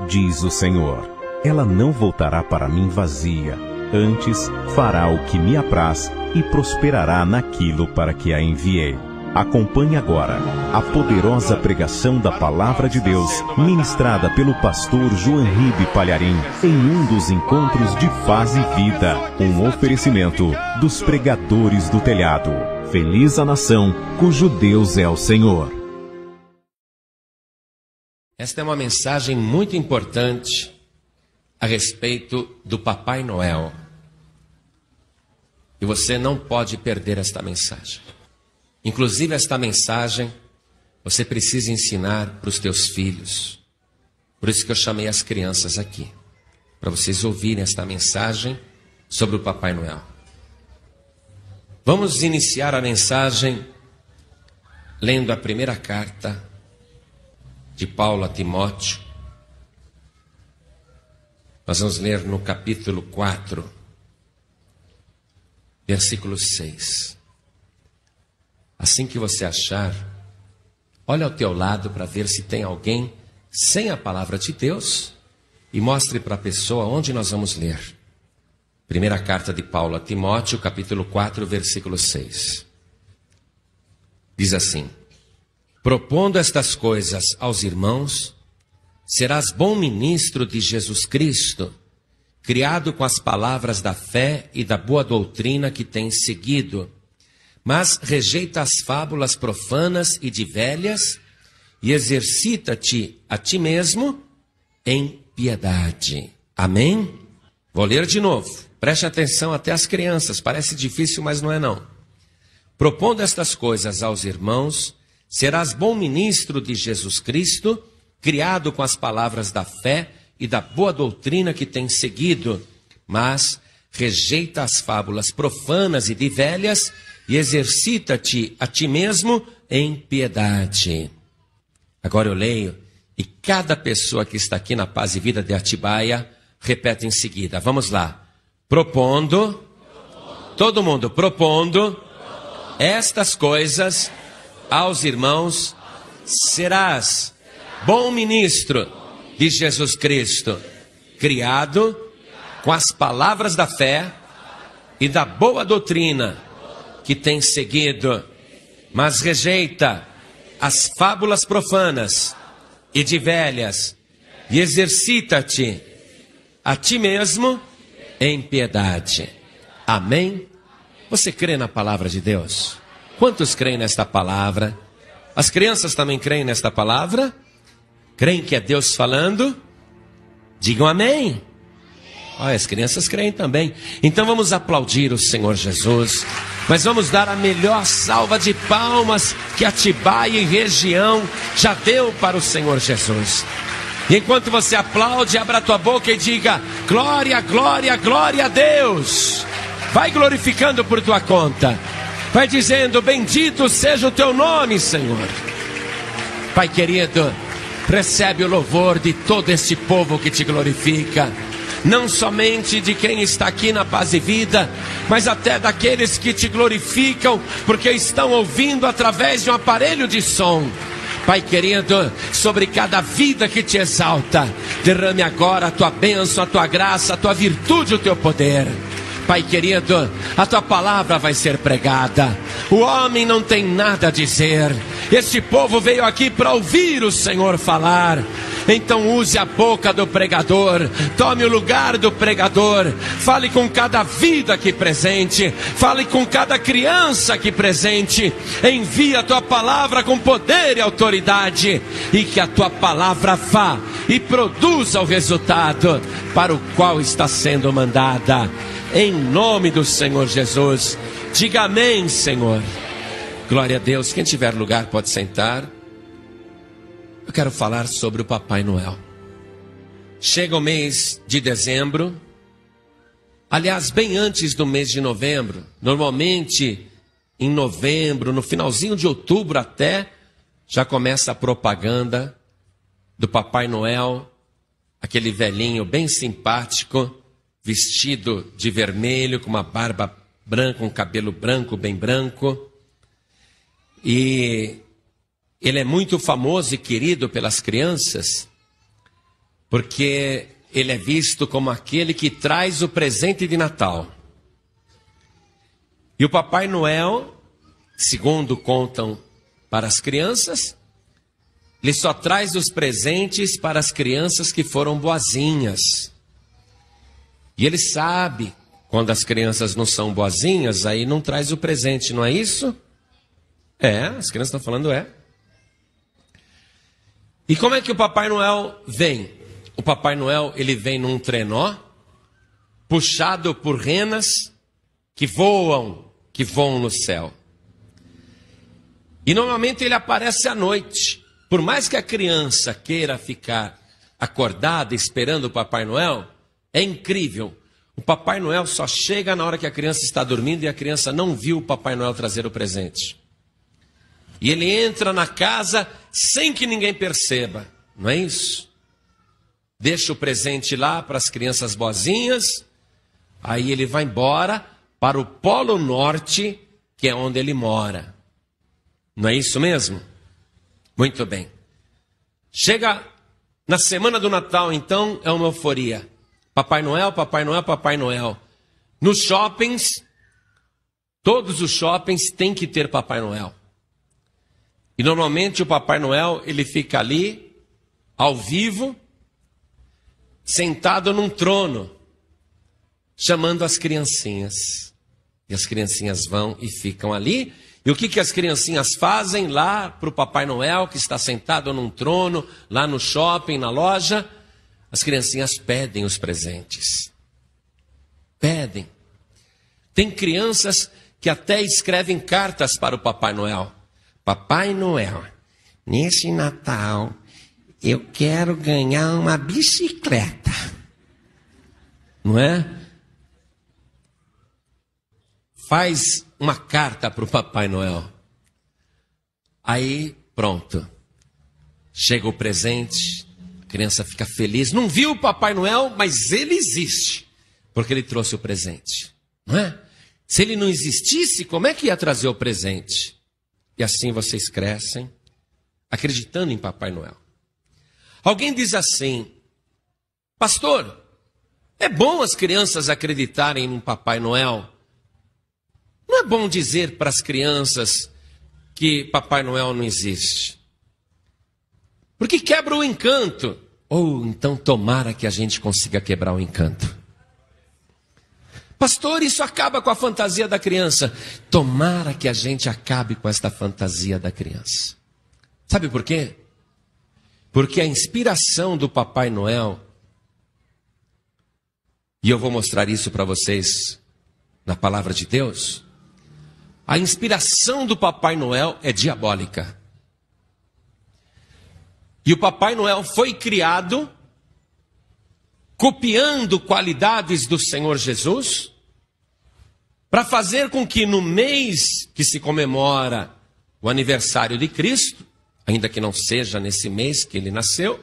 diz o Senhor. Ela não voltará para mim vazia, antes fará o que me apraz e prosperará naquilo para que a enviei. Acompanhe agora a poderosa pregação da Palavra de Deus, ministrada pelo pastor João Ribe Palharim, em um dos encontros de paz e vida, um oferecimento dos pregadores do telhado. Feliz a nação cujo Deus é o Senhor. Esta é uma mensagem muito importante a respeito do Papai Noel. E você não pode perder esta mensagem. Inclusive esta mensagem você precisa ensinar para os teus filhos. Por isso que eu chamei as crianças aqui, para vocês ouvirem esta mensagem sobre o Papai Noel. Vamos iniciar a mensagem lendo a primeira carta de Paulo a Timóteo. Nós vamos ler no capítulo 4, versículo 6. Assim que você achar, olha ao teu lado para ver se tem alguém sem a palavra de Deus e mostre para a pessoa onde nós vamos ler. Primeira carta de Paulo a Timóteo, capítulo 4, versículo 6. Diz assim: propondo estas coisas aos irmãos, serás bom ministro de Jesus Cristo, criado com as palavras da fé e da boa doutrina que tens seguido, mas rejeita as fábulas profanas e de velhas e exercita-te a ti mesmo em piedade. Amém? Vou ler de novo. Preste atenção até as crianças. Parece difícil, mas não é não. Propondo estas coisas aos irmãos, serás bom ministro de Jesus Cristo, criado com as palavras da fé e da boa doutrina que tens seguido, mas rejeita as fábulas profanas e de velhas e exercita-te a ti mesmo em piedade. Agora eu leio, e cada pessoa que está aqui na Paz e Vida de Atibaia repete em seguida. Vamos lá. Propondo, todo mundo, propondo estas coisas aos irmãos, serás bom ministro de Jesus Cristo, criado com as palavras da fé e da boa doutrina que tem seguido, mas rejeita as fábulas profanas e de velhas e exercita-te a ti mesmo em piedade. Amém? Você crê na palavra de Deus? Quantos creem nesta palavra? As crianças também creem nesta palavra? Creem que é Deus falando? Digam amém. As crianças creem também. Então vamos aplaudir o Senhor Jesus. Mas vamos dar a melhor salva de palmas que Atibaia e região já deu para o Senhor Jesus. E enquanto você aplaude, abra a tua boca e diga: glória, glória, glória a Deus. Vai glorificando por tua conta. Vai dizendo: bendito seja o teu nome, Senhor. Pai querido, recebe o louvor de todo este povo que te glorifica. Não somente de quem está aqui na Paz e Vida, mas até daqueles que te glorificam, porque estão ouvindo através de um aparelho de som. Pai querido, sobre cada vida que te exalta, derrame agora a tua bênção, a tua graça, a tua virtude, o teu poder. Pai querido, a tua palavra vai ser pregada. O homem não tem nada a dizer. Este povo veio aqui para ouvir o Senhor falar. Então use a boca do pregador, tome o lugar do pregador, fale com cada vida aqui presente, fale com cada criança aqui presente, envia a tua palavra com poder e autoridade, e que a tua palavra vá e produza o resultado para o qual está sendo mandada, em nome do Senhor Jesus. Diga amém, Senhor. Glória a Deus. Quem tiver lugar pode sentar. Eu quero falar sobre o Papai Noel. Chega o mês de dezembro, aliás, bem antes do mês de novembro. Normalmente, em novembro, no finalzinho de outubro até, já começa a propaganda do Papai Noel, aquele velhinho bem simpático, vestido de vermelho, com uma barba branca, um cabelo branco, bem branco. E ele é muito famoso e querido pelas crianças. porque ele é visto como aquele que traz o presente de Natal. E o Papai Noel, segundo contam para as crianças, ele só traz os presentes para as crianças que foram boazinhas. E ele sabe, quando as crianças não são boazinhas, aí não traz o presente, não é isso? É, as crianças estão falando E como é que o Papai Noel vem? O Papai Noel, ele vem num trenó, puxado por renas que voam no céu. E normalmente ele aparece à noite. Por mais que a criança queira ficar acordada esperando o Papai Noel, é incrível. O Papai Noel só chega na hora que a criança está dormindo e a criança não viu o Papai Noel trazer o presente. E ele entra na casa sem que ninguém perceba, não é isso? Deixa o presente lá para as crianças boazinhas, aí ele vai embora para o Polo Norte, que é onde ele mora. Não é isso mesmo? Muito bem. Chega na semana do Natal, então, é uma euforia. Papai Noel, Papai Noel, Papai Noel. Nos shoppings, todos os shoppings têm que ter Papai Noel. E normalmente o Papai Noel, ele fica ali, ao vivo, sentado num trono, chamando as criancinhas. E as criancinhas vão e ficam ali. E o que as criancinhas fazem lá para o Papai Noel, que está sentado num trono, lá no shopping, na loja? As criancinhas pedem os presentes. Pedem. Tem crianças que até escrevem cartas para o Papai Noel. Papai Noel, nesse Natal, eu quero ganhar uma bicicleta. Não é? Faz uma carta para o Papai Noel. Aí, pronto. Chega o presente, a criança fica feliz. Não viu o Papai Noel, mas ele existe, porque ele trouxe o presente. Não é? Se ele não existisse, como é que ia trazer o presente? E assim vocês crescem, acreditando em Papai Noel. Alguém diz assim: pastor, é bom as crianças acreditarem em Papai Noel? Não é bom dizer para as crianças que Papai Noel não existe? Porque quebra o encanto. Ou então tomara que a gente consiga quebrar o encanto. Pastor, isso acaba com a fantasia da criança. Tomara que a gente acabe com esta fantasia da criança. Sabe por quê? Porque a inspiração do Papai Noel, e eu vou mostrar isso para vocês na palavra de Deus, a inspiração do Papai Noel é diabólica. E o Papai Noel foi criado copiando qualidades do Senhor Jesus, para fazer com que no mês que se comemora o aniversário de Cristo, ainda que não seja nesse mês que ele nasceu,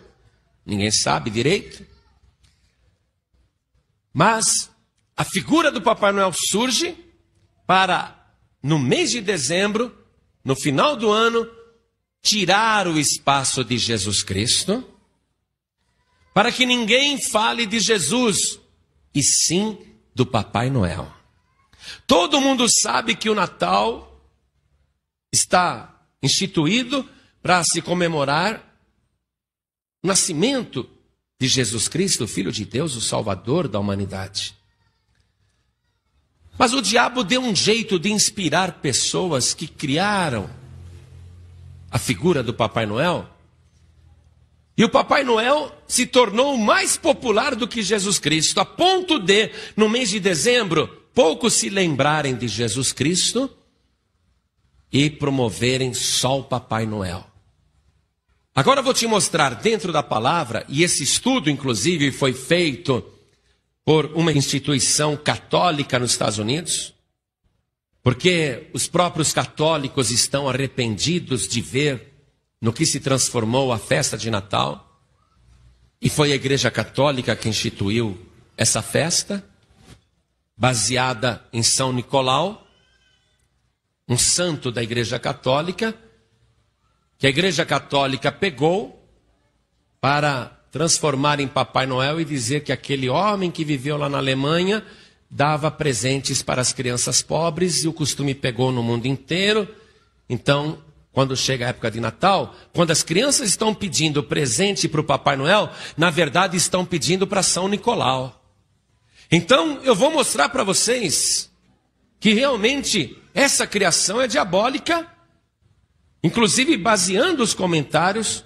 ninguém sabe direito, mas a figura do Papai Noel surge para, no mês de dezembro, no final do ano, tirar o espaço de Jesus Cristo, para que ninguém fale de Jesus, e sim do Papai Noel. Todo mundo sabe que o Natal está instituído para se comemorar o nascimento de Jesus Cristo, o Filho de Deus, o Salvador da humanidade. Mas o diabo deu um jeito de inspirar pessoas que criaram a figura do Papai Noel. E o Papai Noel se tornou mais popular do que Jesus Cristo, a ponto de, no mês de dezembro, poucos se lembrarem de Jesus Cristo e promoverem só o Papai Noel. Agora eu vou te mostrar dentro da palavra, e esse estudo inclusive foi feito por uma instituição católica nos Estados Unidos, porque os próprios católicos estão arrependidos de ver no que se transformou a festa de Natal, e foi a Igreja Católica que instituiu essa festa, baseada em São Nicolau, um santo da Igreja Católica, que a Igreja Católica pegou para transformar em Papai Noel e dizer que aquele homem que viveu lá na Alemanha dava presentes para as crianças pobres e o costume pegou no mundo inteiro. Então, quando chega a época de Natal, quando as crianças estão pedindo presente para o Papai Noel, na verdade estão pedindo para São Nicolau. Então, eu vou mostrar para vocês que realmente essa criação é diabólica, inclusive baseando os comentários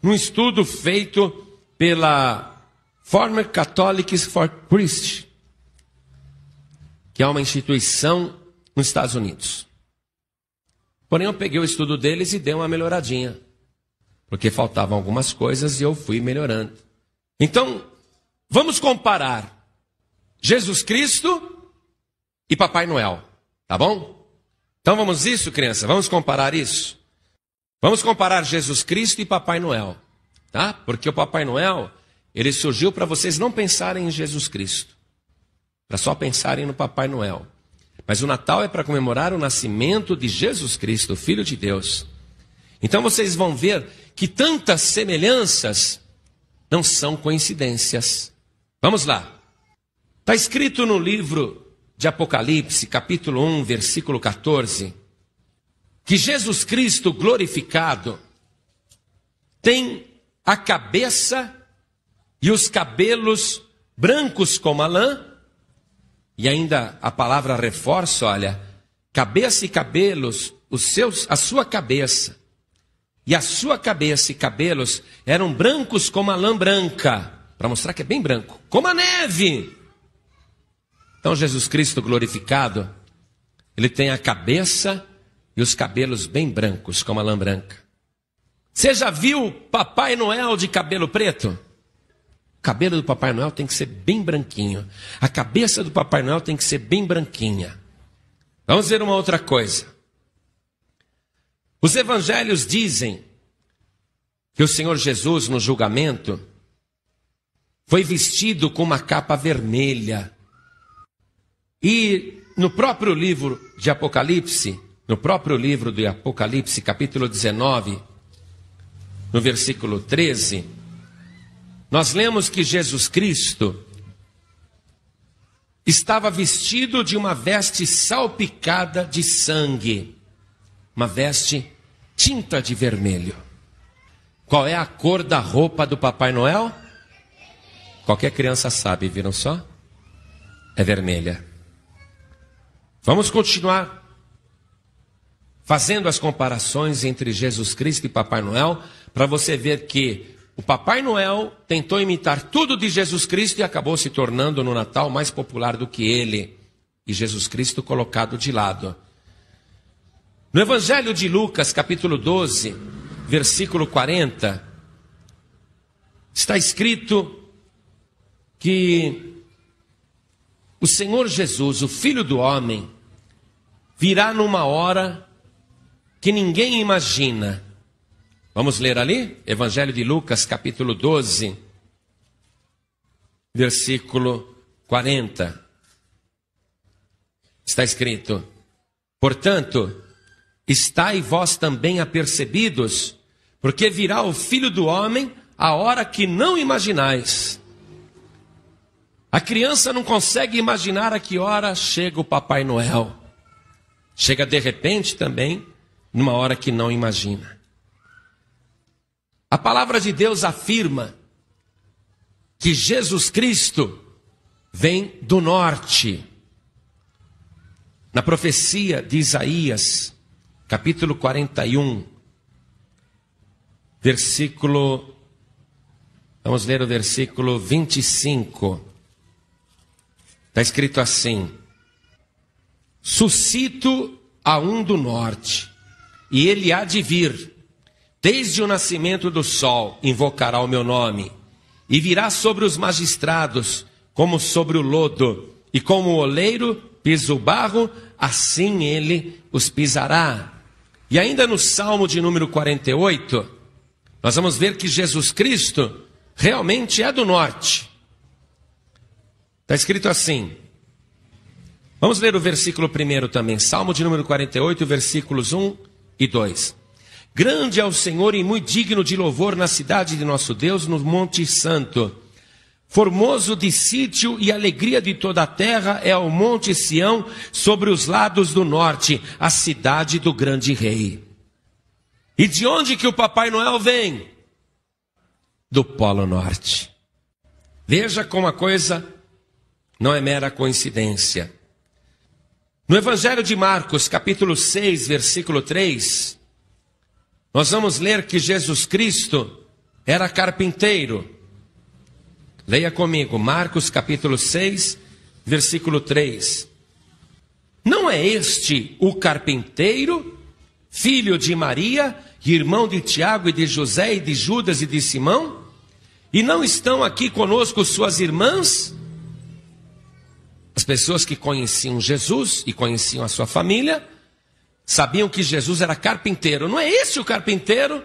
num estudo feito pela Former Catholics for Christ, que é uma instituição nos Estados Unidos. Porém, eu peguei o estudo deles e dei uma melhoradinha, porque faltavam algumas coisas e eu fui melhorando. Então, vamos comparar Jesus Cristo e Papai Noel, tá bom? Então vamos isso, criança? Vamos comparar isso? Vamos comparar Jesus Cristo e Papai Noel, tá? Porque o Papai Noel, ele surgiu para vocês não pensarem em Jesus Cristo, para só pensarem no Papai Noel. Mas o Natal é para comemorar o nascimento de Jesus Cristo, Filho de Deus. Então vocês vão ver que tantas semelhanças não são coincidências. Vamos lá. Está escrito no livro de Apocalipse, capítulo 1, versículo 14, que Jesus Cristo glorificado tem a cabeça e os cabelos brancos como a lã, e ainda a palavra reforça, olha, cabeça e cabelos, a sua cabeça, e a sua cabeça e cabelos eram brancos como a lã branca, para mostrar que é bem branco, como a neve. Então Jesus Cristo glorificado, ele tem a cabeça e os cabelos bem brancos, como a lã branca. Você já viu Papai Noel de cabelo preto? O cabelo do Papai Noel tem que ser bem branquinho. A cabeça do Papai Noel tem que ser bem branquinha. Vamos ver uma outra coisa. Os evangelhos dizem que o Senhor Jesus, no julgamento, foi vestido com uma capa vermelha. E no próprio livro de Apocalipse, capítulo 19, no versículo 13, nós lemos que Jesus Cristo estava vestido de uma veste salpicada de sangue, uma veste tinta de vermelho. Qual é a cor da roupa do Papai Noel? Qualquer criança sabe, viram só? É vermelha. Vamos continuar fazendo as comparações entre Jesus Cristo e Papai Noel, para você ver que o Papai Noel tentou imitar tudo de Jesus Cristo e acabou se tornando no Natal mais popular do que ele, e Jesus Cristo colocado de lado. No Evangelho de Lucas, capítulo 12, versículo 40, está escrito que o Senhor Jesus, o Filho do Homem, virá numa hora que ninguém imagina. Vamos ler ali? Evangelho de Lucas, capítulo 12, versículo 40. Está escrito: portanto, estai vós também apercebidos, porque virá o Filho do Homem a hora que não imaginais. A criança não consegue imaginar a que hora chega o Papai Noel. Chega de repente também, numa hora que não imagina. A palavra de Deus afirma que Jesus Cristo vem do norte. Na profecia de Isaías, capítulo 41, vamos ler o versículo 25. Está escrito assim: suscito a um do norte, e ele há de vir. Desde o nascimento do sol invocará o meu nome, e virá sobre os magistrados como sobre o lodo, e como o oleiro pisa o barro, assim ele os pisará. E ainda no Salmo de número 48, nós vamos ver que Jesus Cristo realmente é do norte. Está escrito assim. Vamos ler o versículo 1 também. Salmo de número 48, versículos 1 e 2. Grande é o Senhor e muito digno de louvor na cidade de nosso Deus, no Monte Santo. Formoso de sítio e alegria de toda a terra é o Monte Sião, sobre os lados do norte, a cidade do grande rei. E de onde que o Papai Noel vem? Do Polo Norte. Veja como a coisa não é mera coincidência. No Evangelho de Marcos, capítulo 6, versículo 3, nós vamos ler que Jesus Cristo era carpinteiro. Leia comigo, Marcos capítulo 6, versículo 3. Não é este o carpinteiro, filho de Maria, irmão de Tiago e de José e de Judas e de Simão? E não estão aqui conosco suas irmãs? As pessoas que conheciam Jesus e conheciam a sua família, sabiam que Jesus era carpinteiro. Não é esse o carpinteiro?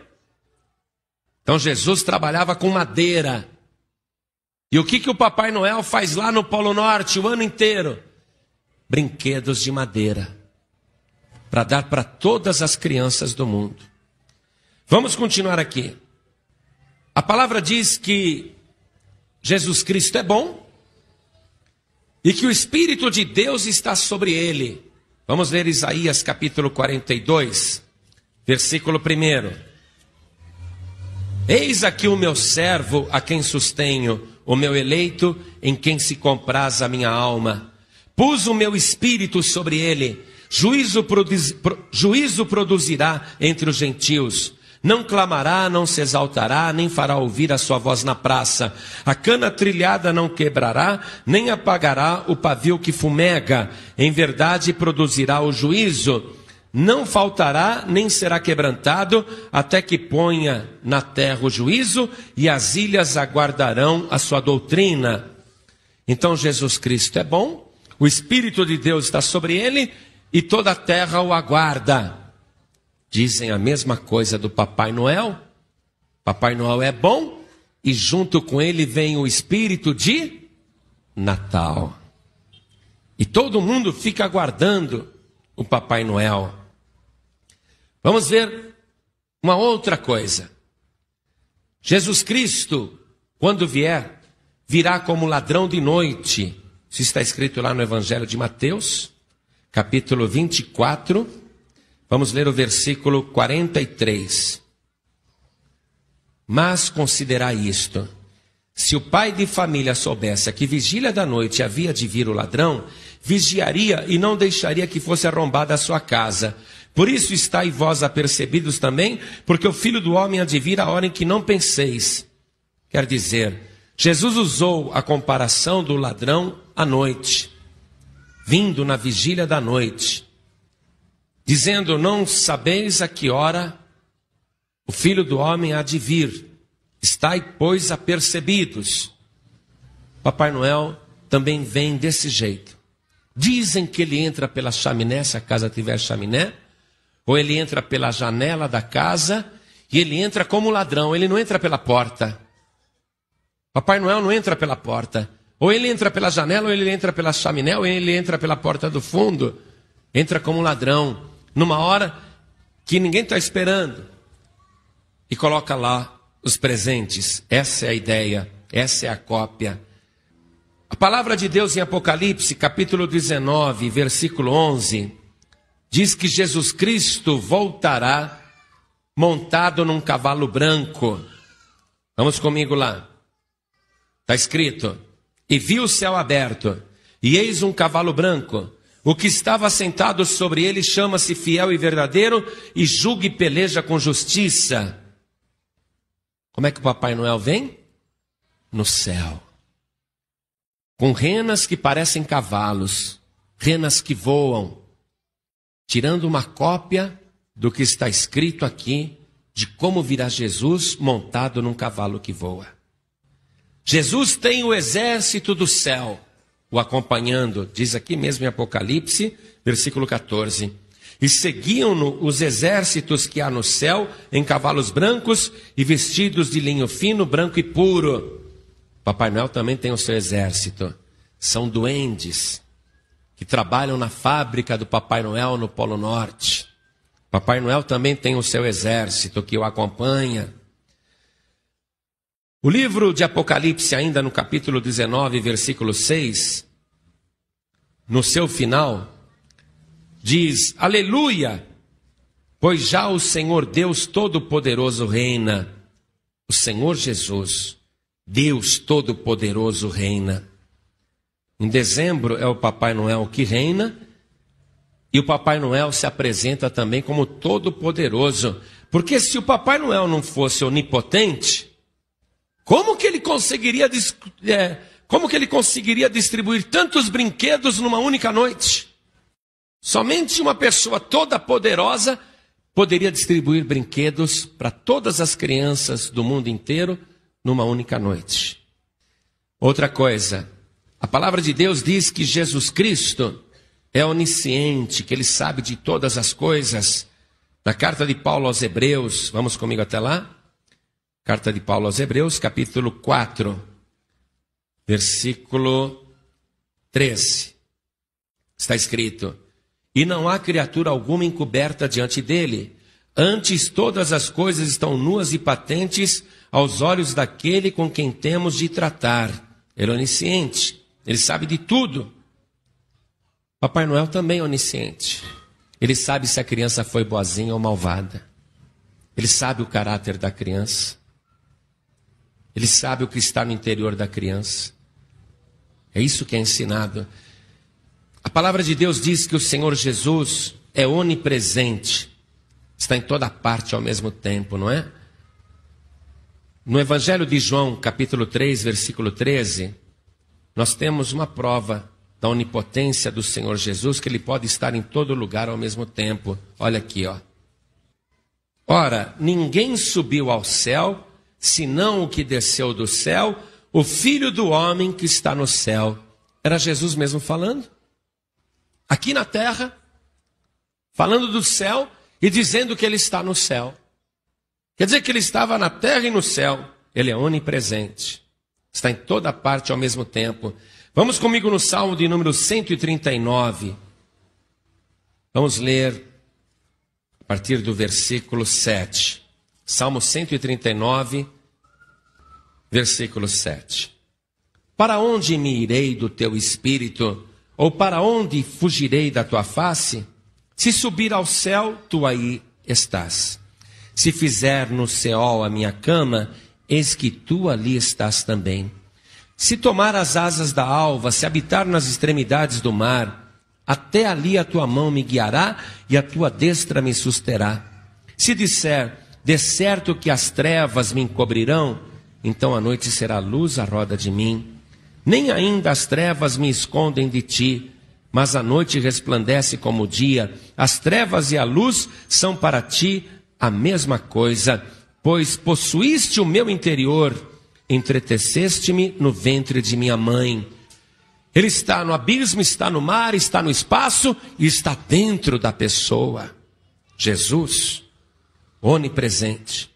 Então Jesus trabalhava com madeira. E o que o Papai Noel faz lá no Polo Norte o ano inteiro? Brinquedos de madeira, para dar para todas as crianças do mundo. Vamos continuar aqui. A palavra diz que Jesus Cristo é bom e que o Espírito de Deus está sobre ele. Vamos ler Isaías capítulo 42, versículo 1. Eis aqui o meu servo, a quem sustenho, o meu eleito, em quem se compraz a minha alma. Pus o meu espírito sobre ele, juízo produzirá entre os gentios. Não clamará, não se exaltará, nem fará ouvir a sua voz na praça. A cana trilhada não quebrará, nem apagará o pavio que fumega. Em verdade produzirá o juízo. Não faltará, nem será quebrantado, até que ponha na terra o juízo, e as ilhas aguardarão a sua doutrina. Então Jesus Cristo é bom, o Espírito de Deus está sobre ele, e toda a terra o aguarda. Dizem a mesma coisa do Papai Noel. Papai Noel é bom, e junto com ele vem o Espírito de Natal. E todo mundo fica aguardando o Papai Noel. Vamos ver uma outra coisa. Jesus Cristo, quando vier, virá como ladrão de noite. Isso está escrito lá no Evangelho de Mateus, capítulo 24. Vamos ler o versículo 43. Mas considerai isto: se o pai de família soubesse a que vigília da noite havia de vir o ladrão, vigiaria e não deixaria que fosse arrombada a sua casa. Por isso estáis vós apercebidos também, porque o Filho do Homem há de vir a hora em que não penseis. Quer dizer, Jesus usou a comparação do ladrão à noite, vindo na vigília da noite, dizendo: não sabeis a que hora o Filho do Homem há de vir. Estai, pois, apercebidos. Papai Noel também vem desse jeito. Dizem que ele entra pela chaminé, se a casa tiver chaminé, ou ele entra pela janela da casa, e ele entra como ladrão, ele não entra pela porta. Papai Noel não entra pela porta. Ou ele entra pela janela, ou ele entra pela chaminé, ou ele entra pela porta do fundo. Entra como ladrão, numa hora que ninguém está esperando. E coloca lá os presentes. Essa é a ideia, essa é a cópia. A palavra de Deus em Apocalipse, capítulo 19, versículo 11, diz que Jesus Cristo voltará montado num cavalo branco. Vamos comigo lá. Está escrito: e vi o céu aberto, e eis um cavalo branco. O que estava sentado sobre ele chama-se Fiel e Verdadeiro, e julga e peleja com justiça. Como é que o Papai Noel vem? No céu. Com renas que parecem cavalos, renas que voam, tirando uma cópia do que está escrito aqui, de como virá Jesus montado num cavalo que voa. Jesus tem o exército do céu o acompanhando, diz aqui mesmo em Apocalipse, versículo 14. E seguiam-no os exércitos que há no céu, em cavalos brancos e vestidos de linho fino, branco e puro. Papai Noel também tem o seu exército. São duendes que trabalham na fábrica do Papai Noel no Polo Norte. Papai Noel também tem o seu exército que o acompanha. O livro de Apocalipse, ainda no capítulo 19, versículo 6, no seu final, diz: Aleluia, pois já o Senhor Deus Todo-Poderoso reina. O Senhor Jesus, Deus Todo-Poderoso reina. Em dezembro é o Papai Noel que reina, e o Papai Noel se apresenta também como Todo-Poderoso, porque se o Papai Noel não fosse onipotente, como que ele conseguiria distribuir tantos brinquedos numa única noite? Somente uma pessoa toda poderosa poderia distribuir brinquedos para todas as crianças do mundo inteiro numa única noite. Outra coisa, a palavra de Deus diz que Jesus Cristo é onisciente, que ele sabe de todas as coisas. Na carta de Paulo aos Hebreus, vamos comigo até lá? Carta de Paulo aos Hebreus, capítulo 4, versículo 13. Está escrito: E não há criatura alguma encoberta diante dele, antes todas as coisas estão nuas e patentes aos olhos daquele com quem temos de tratar. Ele é onisciente, ele sabe de tudo. Papai Noel também é onisciente. Ele sabe se a criança foi boazinha ou malvada. Ele sabe o caráter da criança. Ele sabe o que está no interior da criança. É isso que é ensinado. A palavra de Deus diz que o Senhor Jesus é onipresente. Está em toda parte ao mesmo tempo, não é? No Evangelho de João, capítulo 3, versículo 13, nós temos uma prova da onipotência do Senhor Jesus, que ele pode estar em todo lugar ao mesmo tempo. Olha aqui, ó. Ora, ninguém subiu ao céu, senão o que desceu do céu, o Filho do homem que está no céu. Era Jesus mesmo falando? Aqui na terra, falando do céu e dizendo que ele está no céu. Quer dizer que ele estava na terra e no céu. Ele é onipresente. Está em toda parte ao mesmo tempo. Vamos comigo no Salmo de número 139. Vamos ler a partir do versículo 7. Salmo 139, versículo 7. Para onde me irei do teu espírito? Ou para onde fugirei da tua face? Se subir ao céu, tu aí estás. Se fizer no Seol a minha cama, eis que tu ali estás também. Se tomar as asas da alva, se habitar nas extremidades do mar, até ali a tua mão me guiará e a tua destra me susterá. Se disser, de certo que as trevas me encobrirão, então a noite será luz à roda de mim. Nem ainda as trevas me escondem de ti, mas a noite resplandece como o dia. As trevas e a luz são para ti a mesma coisa, pois possuíste o meu interior, entreteceste-me no ventre de minha mãe. Ele está no abismo, está no mar, está no espaço e está dentro da pessoa. Jesus, onipresente.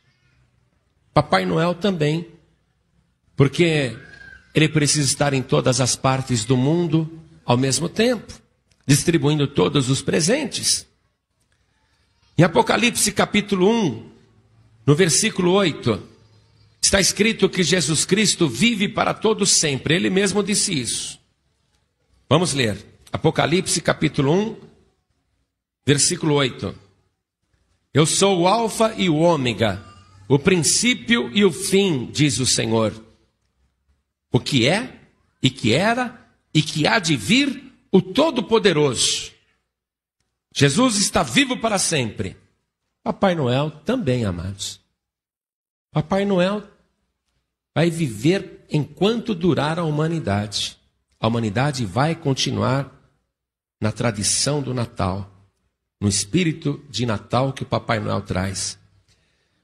Papai Noel também, porque ele precisa estar em todas as partes do mundo ao mesmo tempo, distribuindo todos os presentes. Em Apocalipse capítulo 1, no versículo 8, está escrito que Jesus Cristo vive para todo sempre. Ele mesmo disse isso. Vamos ler. Apocalipse capítulo 1, versículo 8. Eu sou o alfa e o ômega, o princípio e o fim, diz o Senhor. O que é, e que era, e que há de vir, o Todo-Poderoso. Jesus está vivo para sempre. Papai Noel também, amados. Papai Noel vai viver enquanto durar a humanidade. A humanidade vai continuar na tradição do Natal, no espírito de Natal que o Papai Noel traz.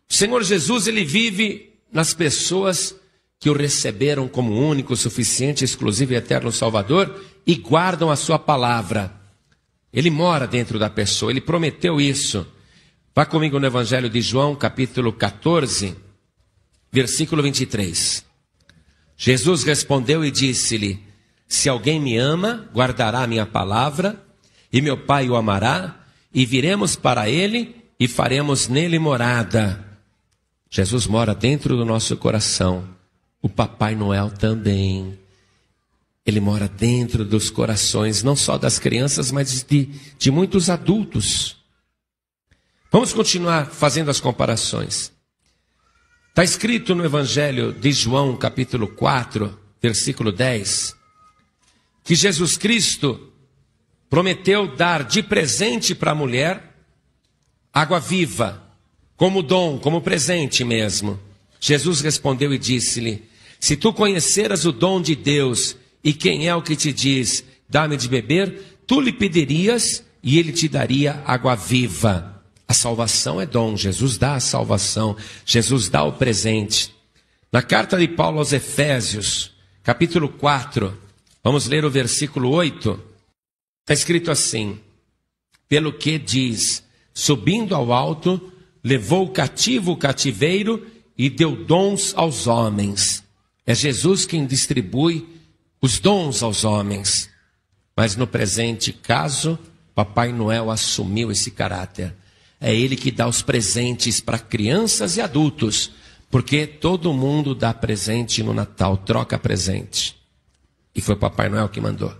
O Senhor Jesus, ele vive nas pessoas que o receberam como único, suficiente, exclusivo e eterno Salvador e guardam a sua palavra. Ele mora dentro da pessoa, ele prometeu isso. Vá comigo no Evangelho de João, capítulo 14, versículo 23. Jesus respondeu e disse-lhe: se alguém me ama, guardará a minha palavra, e meu Pai o amará, e viremos para ele e faremos nele morada. Jesus mora dentro do nosso coração. O Papai Noel também. Ele mora dentro dos corações, não só das crianças, mas de muitos adultos. Vamos continuar fazendo as comparações. Está escrito no Evangelho de João, capítulo 4, versículo 10, que Jesus Cristo prometeu dar de presente para a mulher água viva, como dom, como presente mesmo. Jesus respondeu e disse-lhe: se tu conheceras o dom de Deus e quem é o que te diz, dá-me de beber, tu lhe pedirias e ele te daria água viva. A salvação é dom, Jesus dá a salvação, Jesus dá o presente. Na carta de Paulo aos Efésios, capítulo 4, vamos ler o versículo 8, está escrito assim: pelo que diz, subindo ao alto, levou cativo o cativeiro e deu dons aos homens. É Jesus quem distribui os dons aos homens. Mas no presente caso, Papai Noel assumiu esse caráter. É ele que dá os presentes para crianças e adultos, porque todo mundo dá presente no Natal, troca presente. E foi Papai Noel que mandou.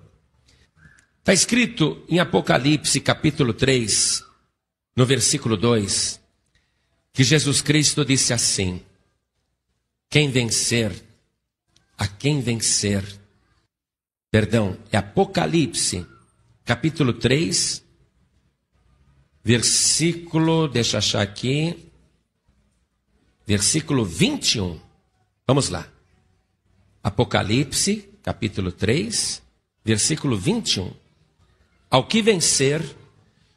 Está escrito em Apocalipse, capítulo 3, no versículo 2, que Jesus Cristo disse assim: é Apocalipse, capítulo 3, versículo, deixa eu achar aqui, versículo 21. Vamos lá. Apocalipse, capítulo 3, versículo 21. Ao que vencer,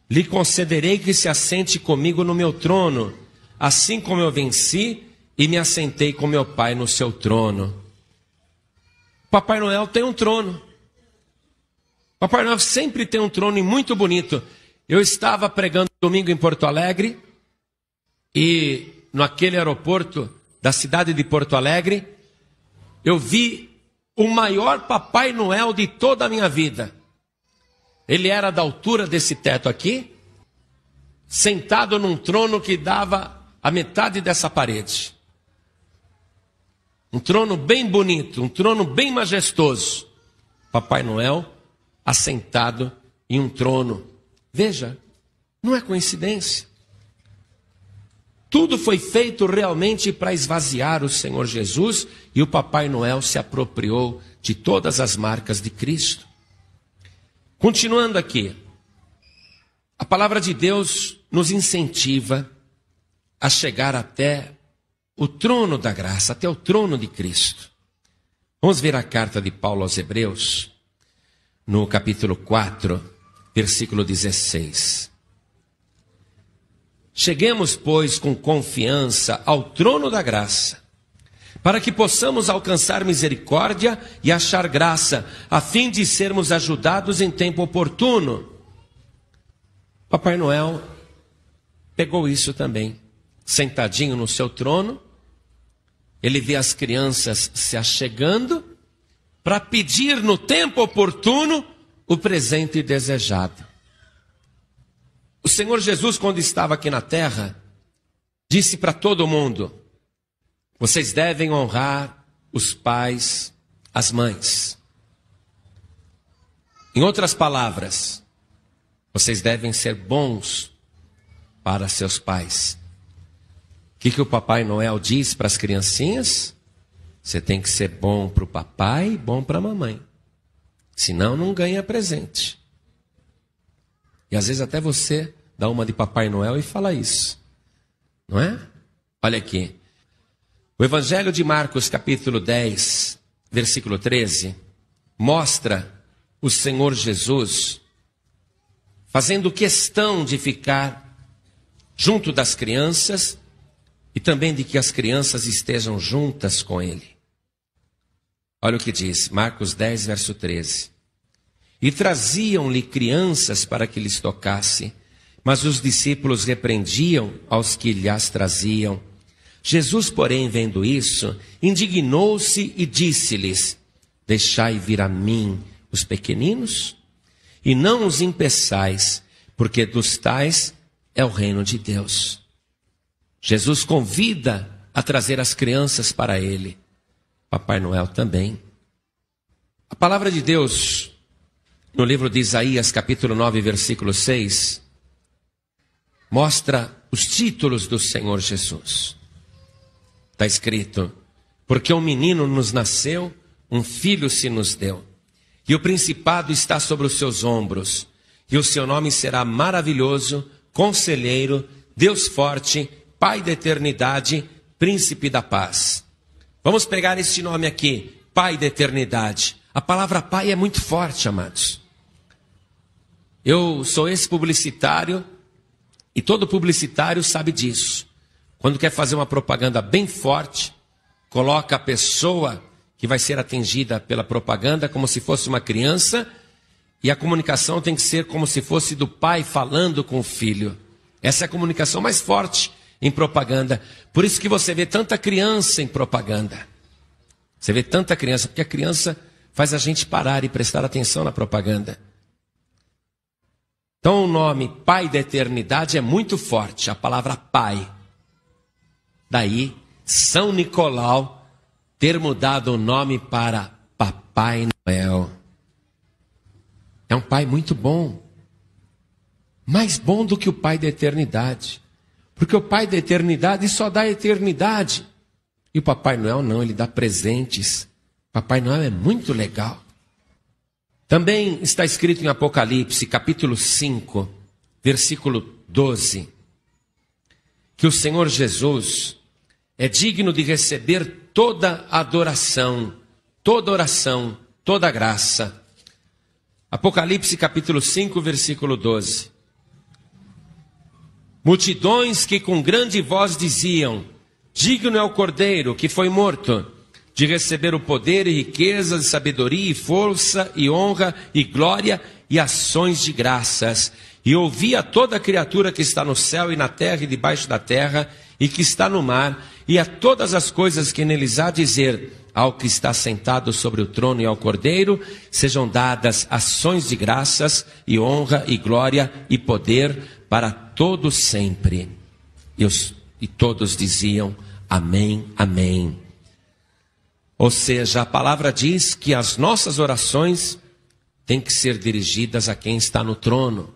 lhe concederei que se assente comigo no meu trono, assim como eu venci e me assentei com meu Pai no seu trono. Papai Noel tem um trono. Papai Noel sempre tem um trono e muito bonito. Eu estava pregando domingo em Porto Alegre e naquele aeroporto da cidade de Porto Alegre, eu vi o maior Papai Noel de toda a minha vida. Ele era da altura desse teto aqui, sentado num trono que dava a metade dessa parede. Um trono bem bonito, um trono bem majestoso. Papai Noel assentado em um trono. Veja, não é coincidência. Tudo foi feito realmente para esvaziar o Senhor Jesus e o Papai Noel se apropriou de todas as marcas de Cristo. Continuando aqui, a palavra de Deus nos incentiva a chegar até o trono da graça, até o trono de Cristo. Vamos ver a carta de Paulo aos Hebreus, no capítulo 4, versículo 16. Cheguemos, pois, com confiança ao trono da graça, para que possamos alcançar misericórdia e achar graça, a fim de sermos ajudados em tempo oportuno. Papai Noel pegou isso também. Sentadinho no seu trono, ele vê as crianças se achegando para pedir no tempo oportuno o presente desejado. O Senhor Jesus, quando estava aqui na terra, disse para todo mundo: vocês devem honrar os pais, as mães. Em outras palavras, vocês devem ser bons para seus pais. O que o Papai Noel diz para as criancinhas? Você tem que ser bom para o papai e bom para a mamãe. Senão não ganha presente. E às vezes até você dá uma de Papai Noel e fala isso. Não é? Olha aqui. O Evangelho de Marcos, capítulo 10, versículo 13, mostra o Senhor Jesus fazendo questão de ficar junto das crianças e também de que as crianças estejam juntas com ele. Olha o que diz, Marcos 10, verso 13. E traziam-lhe crianças para que lhes tocasse, mas os discípulos repreendiam aos que lhes traziam. Jesus, porém, vendo isso, indignou-se e disse-lhes: deixai vir a mim os pequeninos, e não os impeçais, porque dos tais é o reino de Deus. Jesus convida a trazer as crianças para ele. Papai Noel também. A palavra de Deus, no livro de Isaías, capítulo 9, versículo 6, mostra os títulos do Senhor Jesus. Está escrito: porque um menino nos nasceu, um filho se nos deu, e o principado está sobre os seus ombros, e o seu nome será maravilhoso, Conselheiro, Deus forte, Pai da eternidade, Príncipe da paz. Vamos pegar este nome aqui, Pai da eternidade. A palavra pai é muito forte, amados. Eu sou ex-publicitário e todo publicitário sabe disso. Quando quer fazer uma propaganda bem forte, coloca a pessoa que vai ser atingida pela propaganda como se fosse uma criança, e a comunicação tem que ser como se fosse do pai falando com o filho. Essa é a comunicação mais forte em propaganda. Por isso que você vê tanta criança em propaganda. Você vê tanta criança, porque a criança faz a gente parar e prestar atenção na propaganda. Então o nome Pai da Eternidade é muito forte, a palavra Pai. Daí, São Nicolau ter mudado o nome para Papai Noel. É um pai muito bom. Mais bom do que o Pai da Eternidade. Porque o Pai da Eternidade só dá eternidade. E o Papai Noel não, ele dá presentes. Papai Noel é muito legal. Também está escrito em Apocalipse, capítulo 5, versículo 12, que o Senhor Jesus é digno de receber toda adoração, toda oração, toda graça. Apocalipse, capítulo 5, versículo 12. Multidões que com grande voz diziam: digno é o Cordeiro que foi morto de receber o poder e riquezas, e sabedoria, e força, e honra, e glória, e ações de graças. E ouvi a toda criatura que está no céu e na terra e debaixo da terra, e que está no mar, e a todas as coisas que neles há dizer, ao que está sentado sobre o trono e ao Cordeiro, sejam dadas ações de graças, e honra, e glória, e poder, para todos sempre. E todos diziam: amém, amém. Ou seja, a palavra diz que as nossas orações têm que ser dirigidas a quem está no trono.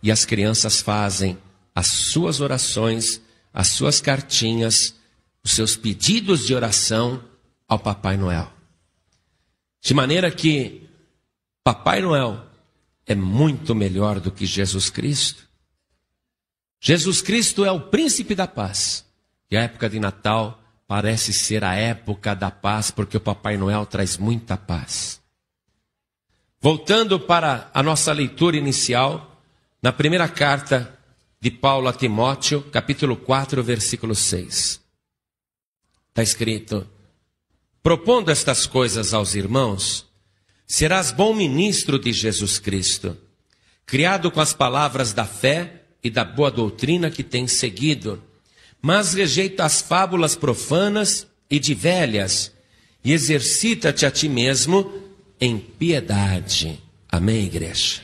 E as crianças fazem as suas orações, as suas cartinhas, os seus pedidos de oração ao Papai Noel. De maneira que Papai Noel é muito melhor do que Jesus Cristo. Jesus Cristo é o príncipe da paz. E a época de Natal parece ser a época da paz, porque o Papai Noel traz muita paz. Voltando para a nossa leitura inicial, na primeira carta de Paulo a Timóteo, capítulo 4, versículo 6. Está escrito: propondo estas coisas aos irmãos, serás bom ministro de Jesus Cristo, criado com as palavras da fé e da boa doutrina que tens seguido, mas rejeita as fábulas profanas e de velhas, e exercita-te a ti mesmo em piedade. Amém, igreja?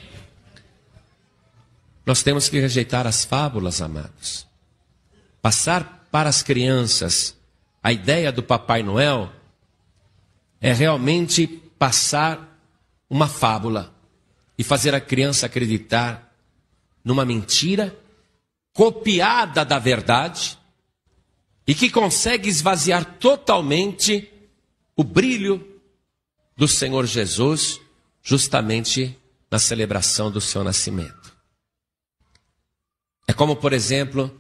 Nós temos que rejeitar as fábulas, amados. Passar para as crianças a ideia do Papai Noel é realmente passar uma fábula e fazer a criança acreditar numa mentira copiada da verdade, e que consegue esvaziar totalmente o brilho do Senhor Jesus, justamente na celebração do seu nascimento. É como, por exemplo,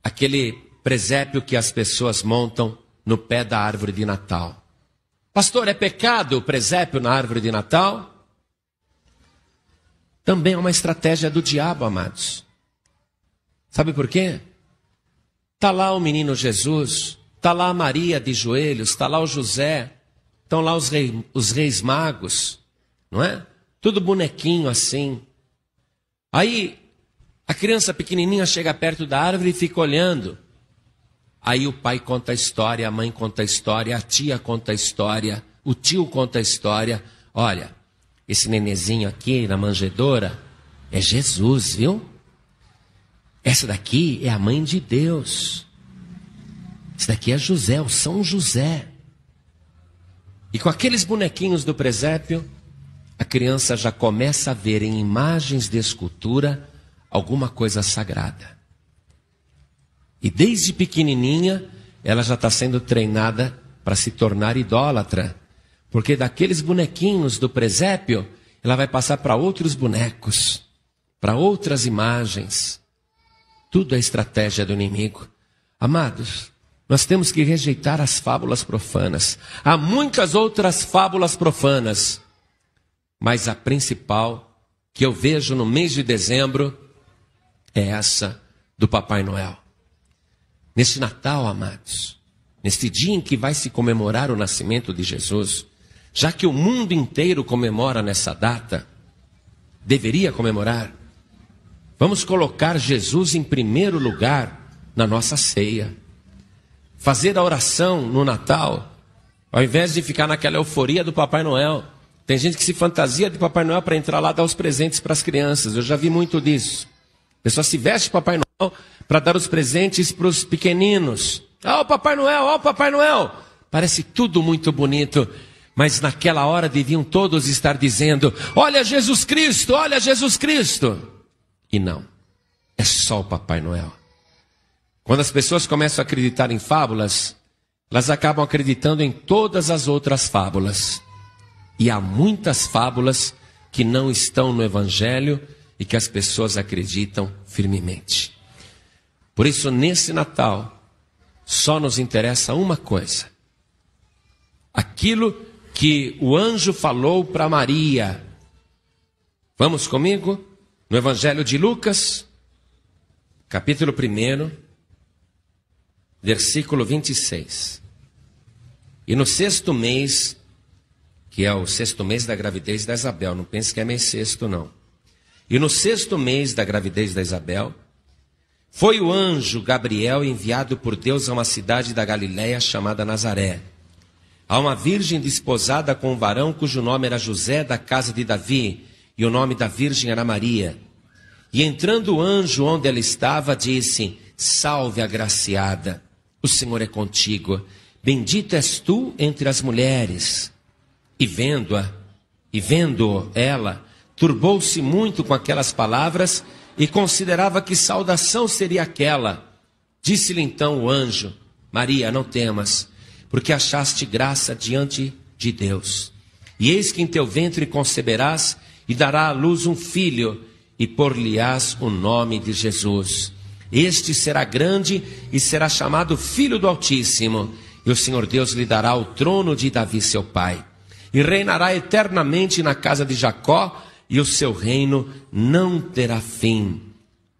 aquele presépio que as pessoas montam no pé da árvore de Natal. Pastor, é pecado o presépio na árvore de Natal? Também é uma estratégia do diabo, amados. Sabe por quê? Está lá o menino Jesus, está lá a Maria de joelhos, está lá o José, estão lá os reis magos, não é? Tudo bonequinho assim. Aí a criança pequenininha chega perto da árvore e fica olhando. Aí o pai conta a história, a mãe conta a história, a tia conta a história, o tio conta a história. Olha, esse nenezinho aqui na manjedoura é Jesus, viu? Essa daqui é a mãe de Deus. Esse daqui é José, o São José. E com aqueles bonequinhos do presépio, a criança já começa a ver em imagens de escultura alguma coisa sagrada. E desde pequenininha, ela já está sendo treinada para se tornar idólatra. Porque daqueles bonequinhos do presépio, ela vai passar para outros bonecos, para outras imagens. Tudo é estratégia do inimigo. Amados, nós temos que rejeitar as fábulas profanas. Há muitas outras fábulas profanas, mas a principal que eu vejo no mês de dezembro é essa do Papai Noel. Neste Natal, amados, neste dia em que vai se comemorar o nascimento de Jesus, já que o mundo inteiro comemora nessa data, deveria comemorar, vamos colocar Jesus em primeiro lugar na nossa ceia. Fazer a oração no Natal, ao invés de ficar naquela euforia do Papai Noel. Tem gente que se fantasia de Papai Noel para entrar lá e dar os presentes para as crianças. Eu já vi muito disso. A pessoa se veste de Papai Noel para dar os presentes para os pequeninos. Ó, o Papai Noel, ó, o Papai Noel. Parece tudo muito bonito. Mas naquela hora deviam todos estar dizendo: olha Jesus Cristo, olha Jesus Cristo. E não, é só o Papai Noel. Quando as pessoas começam a acreditar em fábulas, elas acabam acreditando em todas as outras fábulas. E há muitas fábulas que não estão no Evangelho e que as pessoas acreditam firmemente. Por isso, nesse Natal, só nos interessa uma coisa: aquilo que o anjo falou para Maria. Vamos comigo? No Evangelho de Lucas, capítulo 1, versículo 26. E no 6º mês, que é o 6º mês da gravidez da Isabel, não pense que é mês sexto, não. E no 6º mês da gravidez da Isabel, foi o anjo Gabriel enviado por Deus a uma cidade da Galiléia chamada Nazaré, a uma virgem desposada com um varão cujo nome era José, da casa de Davi, e o nome da virgem era Maria. E entrando o anjo onde ela estava, disse: salve, agraciada, o Senhor é contigo, bendita és tu entre as mulheres. E vendo ela, turbou-se muito com aquelas palavras e considerava que saudação seria aquela. Disse-lhe então o anjo: Maria, não temas, porque achaste graça diante de Deus. E eis que em teu ventre conceberás e dará à luz um filho, e por-lhe-ás o nome de Jesus. Este será grande e será chamado Filho do Altíssimo, e o Senhor Deus lhe dará o trono de Davi seu pai. E reinará eternamente na casa de Jacó, e o seu reino não terá fim.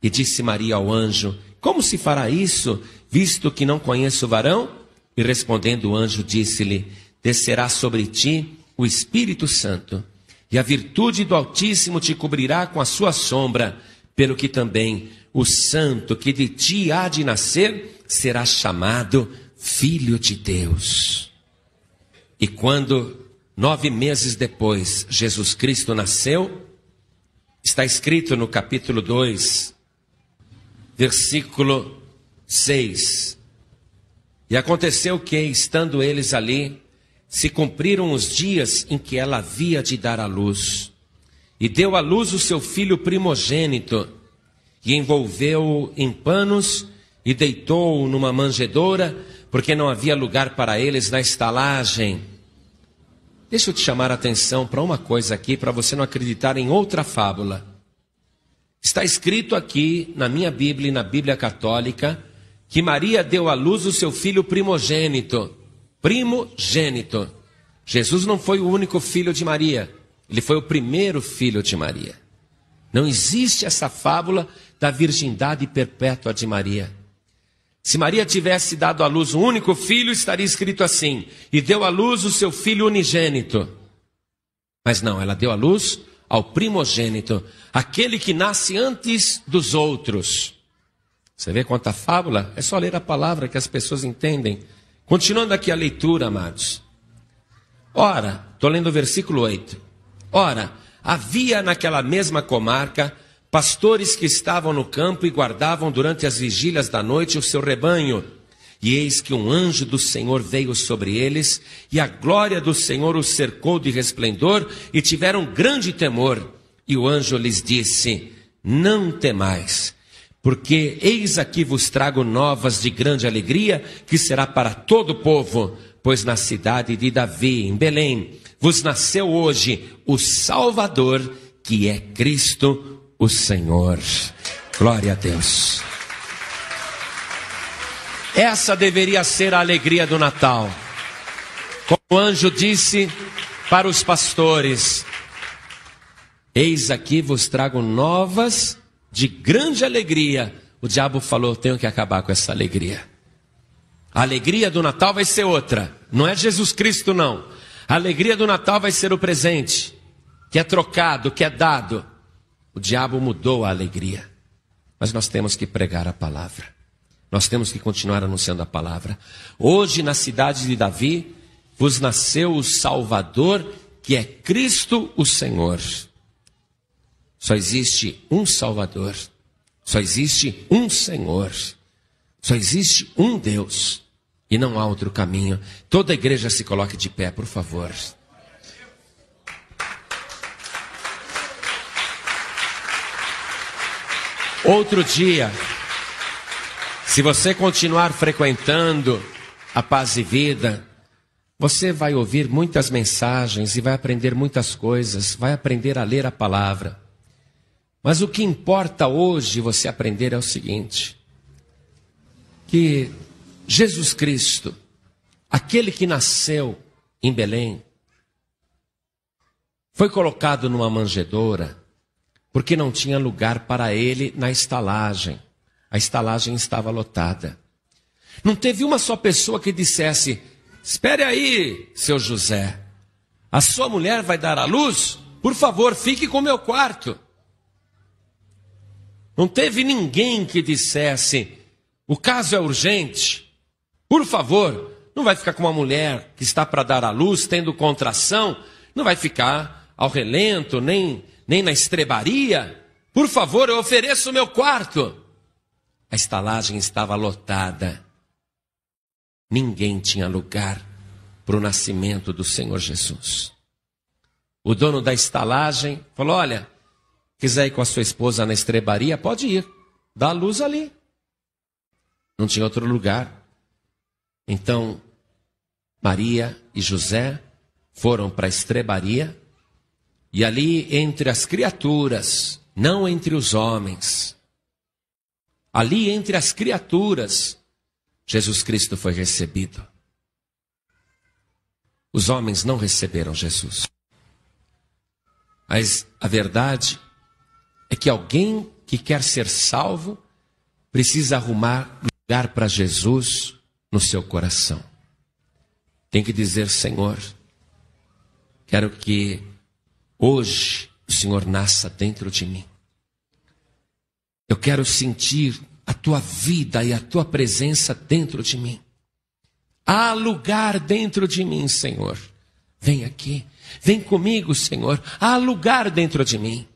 E disse Maria ao anjo: como se fará isso, visto que não conheço o varão? E respondendo o anjo, disse-lhe: descerá sobre ti o Espírito Santo, e a virtude do Altíssimo te cobrirá com a sua sombra, pelo que também o santo que de ti há de nascer será chamado Filho de Deus. E quando 9 meses depois Jesus Cristo nasceu, está escrito no capítulo 2, versículo 6. E aconteceu que, estando eles ali, se cumpriram os dias em que ela havia de dar à luz. E deu à luz o seu filho primogênito, e envolveu-o em panos, e deitou-o numa manjedoura, porque não havia lugar para eles na estalagem. Deixa eu te chamar a atenção para uma coisa aqui, para você não acreditar em outra fábula. Está escrito aqui na minha Bíblia e na Bíblia Católica que Maria deu à luz o seu filho primogênito. Primogênito. Jesus não foi o único filho de Maria, ele foi o primeiro filho de Maria. Não existe essa fábula da virgindade perpétua de Maria. Se Maria tivesse dado à luz um único filho, estaria escrito assim: e deu à luz o seu filho unigênito. Mas não, ela deu à luz ao primogênito, aquele que nasce antes dos outros. Você vê quanta fábula? É só ler a palavra que as pessoas entendem. Continuando aqui a leitura, amados. Ora, estou lendo o versículo 8. Ora, havia naquela mesma comarca pastores que estavam no campo e guardavam durante as vigílias da noite o seu rebanho. E eis que um anjo do Senhor veio sobre eles, e a glória do Senhor os cercou de resplendor, e tiveram grande temor. E o anjo lhes disse: não temais, porque eis aqui vos trago novas de grande alegria, que será para todo o povo, pois na cidade de Davi, em Belém, vos nasceu hoje o Salvador, que é Cristo o Senhor. Glória a Deus. Essa deveria ser a alegria do Natal. Como o anjo disse para os pastores: eis aqui vos trago novas de grande alegria. O diabo falou: tenho que acabar com essa alegria. A alegria do Natal vai ser outra. Não é Jesus Cristo, não. A alegria do Natal vai ser o presente, que é trocado, que é dado. O diabo mudou a alegria. Mas nós temos que pregar a palavra. Nós temos que continuar anunciando a palavra. Hoje, na cidade de Davi, vos nasceu o Salvador, que é Cristo o Senhor. Só existe um Salvador. Só existe um Senhor. Só existe um Deus. E não há outro caminho. Toda a igreja se coloque de pé, por favor. Outro dia, se você continuar frequentando a Paz e Vida, você vai ouvir muitas mensagens e vai aprender muitas coisas, vai aprender a ler a palavra. Mas o que importa hoje você aprender é o seguinte: que Jesus Cristo, aquele que nasceu em Belém, foi colocado numa manjedoura, porque não tinha lugar para ele na estalagem. A estalagem estava lotada. Não teve uma só pessoa que dissesse: espere aí, seu José, a sua mulher vai dar à luz, por favor, fique com o meu quarto. Não teve ninguém que dissesse: o caso é urgente, por favor, não vai ficar com uma mulher que está para dar à luz, tendo contração, não vai ficar ao relento, nem na estrebaria. Por favor, eu ofereço o meu quarto. A estalagem estava lotada. Ninguém tinha lugar para o nascimento do Senhor Jesus. O dono da estalagem falou: olha, quiser ir com a sua esposa na estrebaria, pode ir, dá a luz ali. Não tinha outro lugar. Então, Maria e José foram para a estrebaria, e ali entre as criaturas, não entre os homens, ali entre as criaturas, Jesus Cristo foi recebido. Os homens não receberam Jesus. Mas a verdade é que alguém que quer ser salvo precisa arrumar lugar para Jesus no seu coração. Tem que dizer: Senhor, quero que hoje o Senhor nasça dentro de mim. Eu quero sentir a tua vida e a tua presença dentro de mim. Há lugar dentro de mim, Senhor. Vem aqui, vem comigo, Senhor. Há lugar dentro de mim.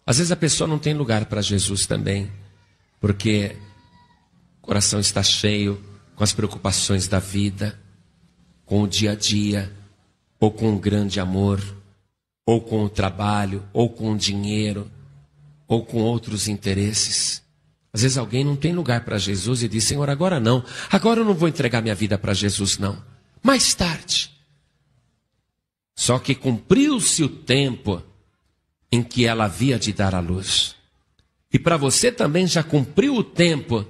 Às vezes a pessoa não tem lugar para Jesus também, porque o coração está cheio com as preocupações da vida, com o dia a dia, ou com um grande amor, ou com o trabalho, ou com o dinheiro, ou com outros interesses. Às vezes alguém não tem lugar para Jesus e diz: Senhor, agora não. Agora eu não vou entregar minha vida para Jesus, não. Mais tarde. Só que cumpriu-se o tempo em que ela havia de dar à luz. E para você também já cumpriu o tempo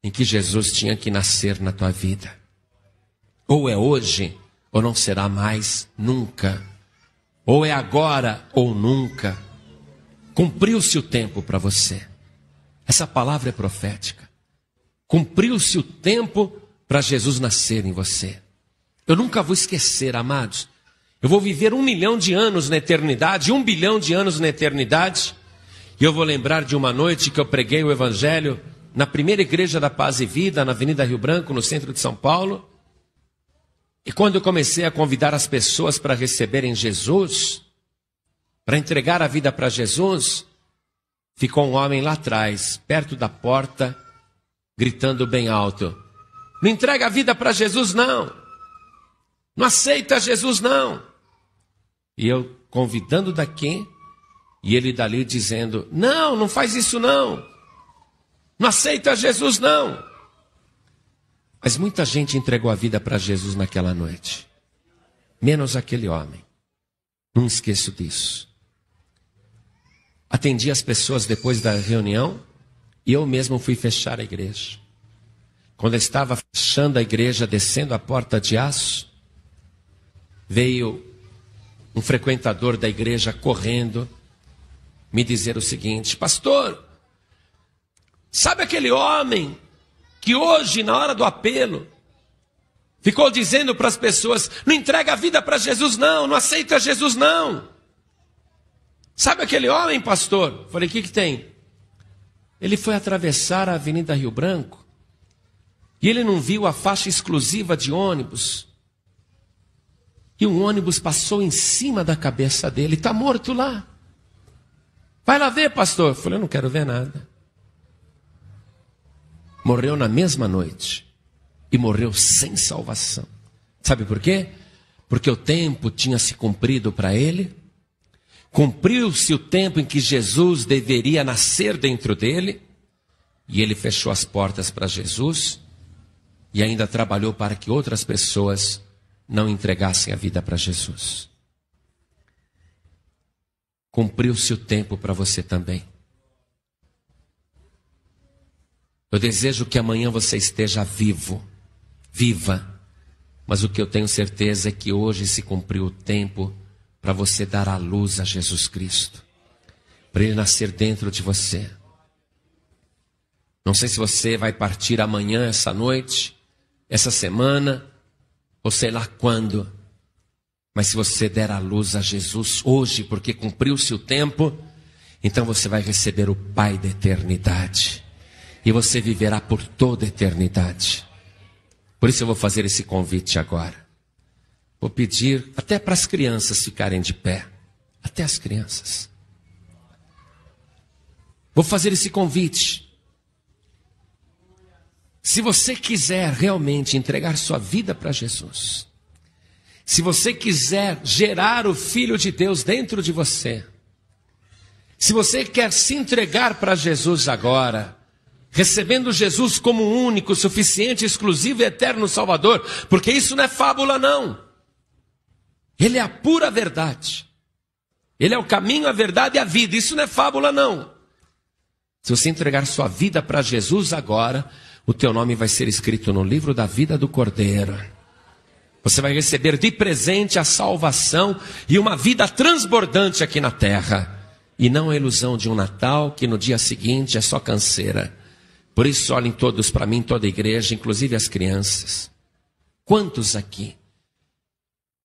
em que Jesus tinha que nascer na tua vida. Ou é hoje, ou não será mais nunca. Ou é agora, ou nunca. Cumpriu-se o tempo para você. Essa palavra é profética. Cumpriu-se o tempo para Jesus nascer em você. Eu nunca vou esquecer, amados. Eu vou viver 1 milhão de anos na eternidade, 1 bilhão de anos na eternidade. E eu vou lembrar de uma noite que eu preguei o Evangelho na primeira igreja da Paz e Vida, na Avenida Rio Branco, no centro de São Paulo. E quando eu comecei a convidar as pessoas para receberem Jesus, para entregar a vida para Jesus, ficou um homem lá atrás, perto da porta, gritando bem alto: não entrega a vida para Jesus, não. Não aceita Jesus, não. E eu convidando daqui, e ele dali dizendo: não, não faz isso não. Não aceita Jesus, não. Mas muita gente entregou a vida para Jesus naquela noite. Menos aquele homem. Não esqueço disso. Atendi as pessoas depois da reunião e eu mesmo fui fechar a igreja. Quando eu estava fechando a igreja, descendo a porta de aço, veio um frequentador da igreja correndo me dizer o seguinte: pastor, sabe aquele homem que hoje, na hora do apelo, ficou dizendo para as pessoas: não entrega a vida para Jesus não, não aceita Jesus não. Sabe aquele homem, pastor? Falei: o que tem? Ele foi atravessar a Avenida Rio Branco e ele não viu a faixa exclusiva de ônibus. E um ônibus passou em cima da cabeça dele, está morto lá. Vai lá ver, pastor. Falei: eu não quero ver nada. Morreu na mesma noite. E morreu sem salvação. Sabe por quê? Porque o tempo tinha se cumprido para ele. Cumpriu-se o tempo em que Jesus deveria nascer dentro dele. E ele fechou as portas para Jesus. E ainda trabalhou para que outras pessoas não entregassem a vida para Jesus. Cumpriu-se o tempo para você também. Eu desejo que amanhã você esteja vivo, viva. Mas o que eu tenho certeza é que hoje se cumpriu o tempo para você dar a luz a Jesus Cristo. Para Ele nascer dentro de você. Não sei se você vai partir amanhã, essa noite, essa semana, ou sei lá quando. Mas se você der a luz a Jesus hoje, porque cumpriu-se o tempo, então você vai receber o Pai da eternidade. E você viverá por toda a eternidade. Por isso eu vou fazer esse convite agora. Vou pedir até para as crianças ficarem de pé. Até as crianças. Vou fazer esse convite. Se você quiser realmente entregar sua vida para Jesus, se você quiser gerar o Filho de Deus dentro de você, se você quer se entregar para Jesus agora, recebendo Jesus como único, suficiente, exclusivo e eterno Salvador, porque isso não é fábula não. Ele é a pura verdade. Ele é o caminho, a verdade e a vida. Isso não é fábula não. Se você entregar sua vida para Jesus agora, o teu nome vai ser escrito no livro da vida do Cordeiro. Você vai receber de presente a salvação e uma vida transbordante aqui na terra. E não a ilusão de um Natal que no dia seguinte é só canseira. Por isso olhem todos para mim, toda a igreja, inclusive as crianças. Quantos aqui,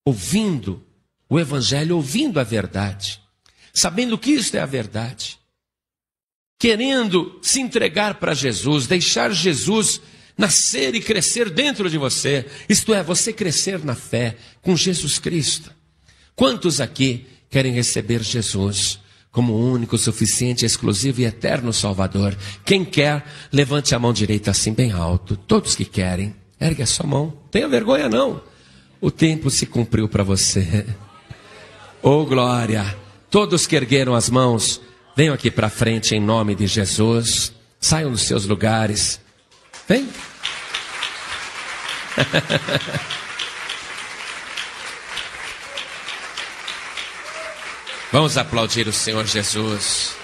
ouvindo o Evangelho, ouvindo a verdade, sabendo que isto é a verdade, querendo se entregar para Jesus, deixar Jesus nascer e crescer dentro de você, isto é, você crescer na fé com Jesus Cristo. Quantos aqui querem receber Jesus como único, suficiente, exclusivo e eterno Salvador? Quem quer, levante a mão direita assim bem alto. Todos que querem, ergue a sua mão. Tenha vergonha não. O tempo se cumpriu para você. Oh glória. Todos que ergueram as mãos, venham aqui para frente em nome de Jesus. Saiam dos seus lugares. Vem. Vamos aplaudir o Senhor Jesus.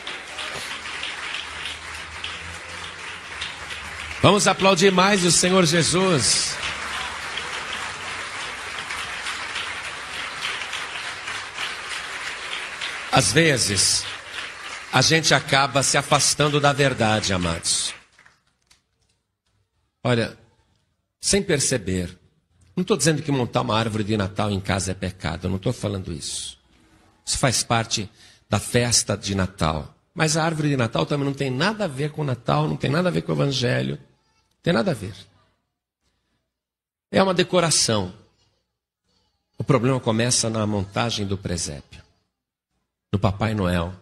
Vamos aplaudir mais o Senhor Jesus. Às vezes, a gente acaba se afastando da verdade, amados. Olha, sem perceber. Não estou dizendo que montar uma árvore de Natal em casa é pecado, eu não estou falando isso. Isso faz parte da festa de Natal. Mas a árvore de Natal também não tem nada a ver com o Natal, não tem nada a ver com o Evangelho. Não tem nada a ver. É uma decoração. O problema começa na montagem do presépio. No Papai Noel.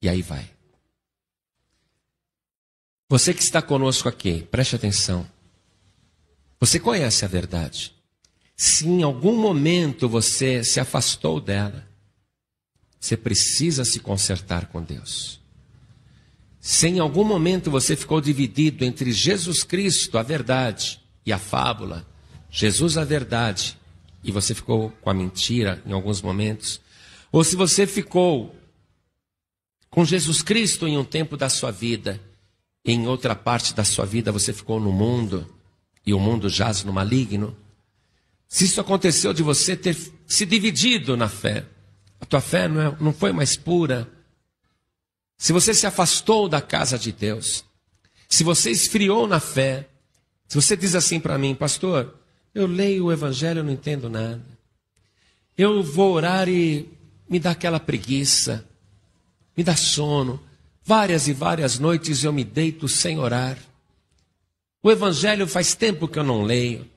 E aí vai. Você que está conosco aqui, preste atenção. Você conhece a verdade. Se em algum momento você se afastou dela, você precisa se consertar com Deus. Se em algum momento você ficou dividido entre Jesus Cristo, a verdade, e a fábula, Jesus, a verdade, e você ficou com a mentira em alguns momentos, ou se você ficou com Jesus Cristo em um tempo da sua vida, e em outra parte da sua vida você ficou no mundo, e o mundo jaz no maligno, se isso aconteceu de você ter se dividido na fé, a tua fé não foi mais pura, se você se afastou da casa de Deus, se você esfriou na fé, se você diz assim para mim, pastor, eu leio o evangelho e não entendo nada, eu vou orar e me dá aquela preguiça, me dá sono, várias e várias noites eu me deito sem orar, o evangelho faz tempo que eu não leio,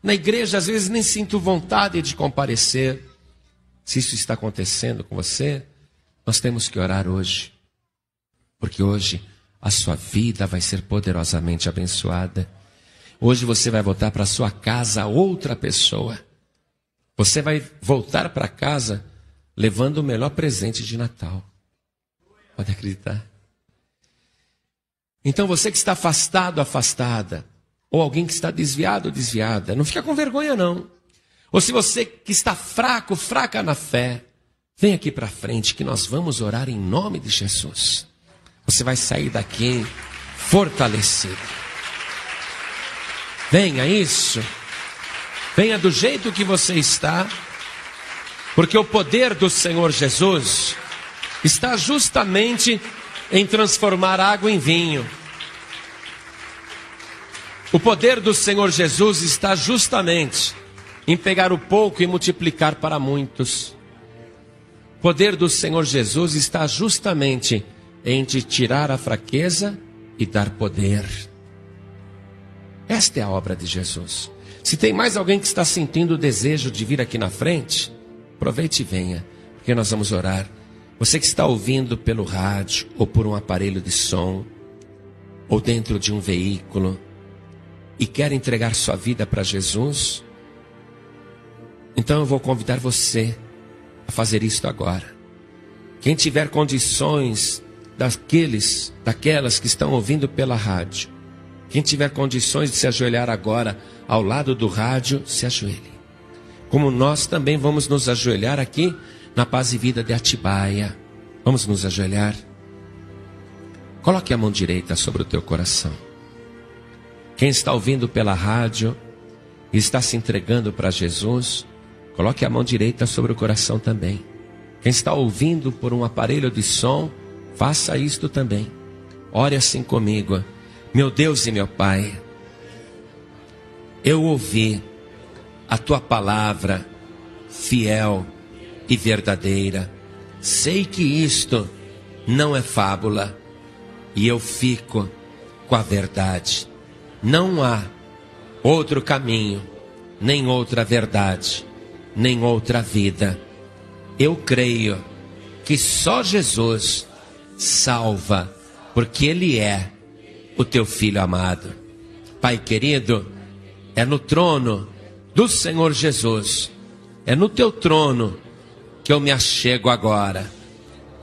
na igreja às vezes nem sinto vontade de comparecer. Se isso está acontecendo com você, nós temos que orar hoje, porque hoje a sua vida vai ser poderosamente abençoada. Hoje você vai voltar para sua casa outra pessoa. Você vai voltar para casa levando o melhor presente de Natal. Pode acreditar? Então você que está afastado, afastada, ou alguém que está desviado ou desviada, não fica com vergonha não. Ou se você que está fraco, fraca na fé, vem aqui para frente que nós vamos orar em nome de Jesus. Você vai sair daqui fortalecido. Venha isso. Venha do jeito que você está, porque o poder do Senhor Jesus está justamente em transformar água em vinho. O poder do Senhor Jesus está justamente em pegar o pouco e multiplicar para muitos. O poder do Senhor Jesus está justamente em te tirar a fraqueza e dar poder. Esta é a obra de Jesus. Se tem mais alguém que está sentindo o desejo de vir aqui na frente, aproveite e venha, porque nós vamos orar. Você que está ouvindo pelo rádio, ou por um aparelho de som, ou dentro de um veículo, e quer entregar sua vida para Jesus, então eu vou convidar você a fazer isto agora. Quem tiver condições, daquelas que estão ouvindo pela rádio, quem tiver condições de se ajoelhar agora ao lado do rádio, se ajoelhe. Como nós também vamos nos ajoelhar aqui na Paz e Vida de Atibaia. Vamos nos ajoelhar. Coloque a mão direita sobre o teu coração. Quem está ouvindo pela rádio e está se entregando para Jesus, coloque a mão direita sobre o coração também. Quem está ouvindo por um aparelho de som, faça isto também. Ore assim comigo. Meu Deus e meu Pai, eu ouvi a Tua palavra fiel e verdadeira. Sei que isto não é fábula e eu fico com a verdade. Não há outro caminho, nem outra verdade, nem outra vida. Eu creio que só Jesus salva, porque Ele é o Teu Filho amado. Pai querido, é no trono do Senhor Jesus, é no Teu trono que eu me achego agora.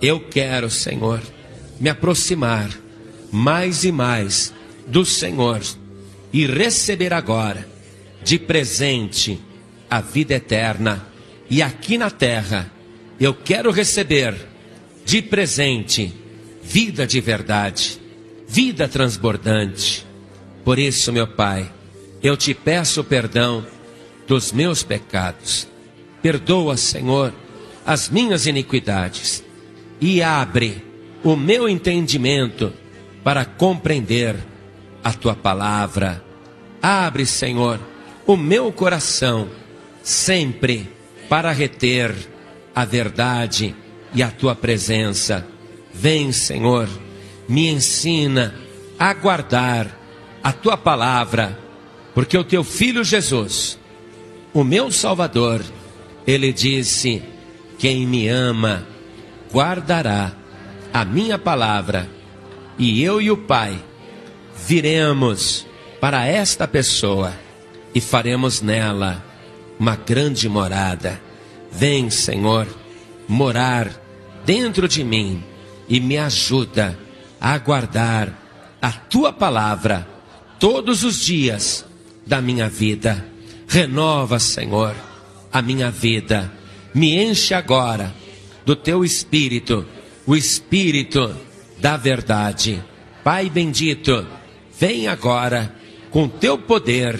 Eu quero, Senhor, me aproximar mais e mais do Senhor e receber agora de presente a vida eterna. E aqui na terra eu quero receber de presente vida de verdade, vida transbordante. Por isso, meu Pai, eu te peço perdão dos meus pecados. Perdoa, Senhor, as minhas iniquidades e abre o meu entendimento para compreender a Tua palavra. Abre, Senhor, o meu coração sempre para reter a verdade e a Tua presença. Vem, Senhor, me ensina a guardar a Tua palavra, porque o Teu Filho Jesus, o meu Salvador, Ele disse: quem me ama guardará a minha palavra, e eu e o Pai viremos para esta pessoa e faremos nela uma grande morada. Vem, Senhor, morar dentro de mim e me ajuda a guardar a Tua palavra todos os dias da minha vida. Renova, Senhor, a minha vida. Me enche agora do Teu Espírito, o Espírito da verdade. Pai bendito, vem agora com Teu poder,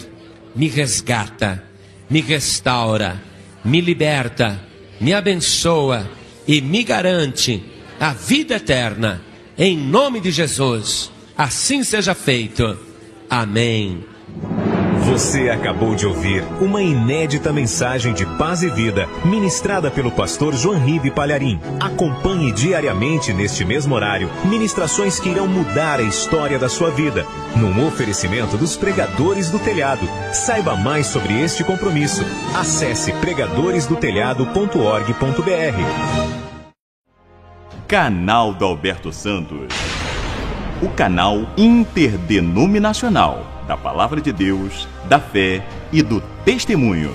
me resgata, me restaura, me liberta, me abençoa e me garante a vida eterna. Em nome de Jesus, assim seja feito. Amém. Você acabou de ouvir uma inédita mensagem de paz e vida, ministrada pelo pastor João Ribe Palharim. Acompanhe diariamente neste mesmo horário, ministrações que irão mudar a história da sua vida, num oferecimento dos Pregadores do Telhado. Saiba mais sobre este compromisso. Acesse pregadoresdotelhado.org.br. Canal do Alberto Santos, o canal interdenominacional da Palavra de Deus, da fé e do testemunho.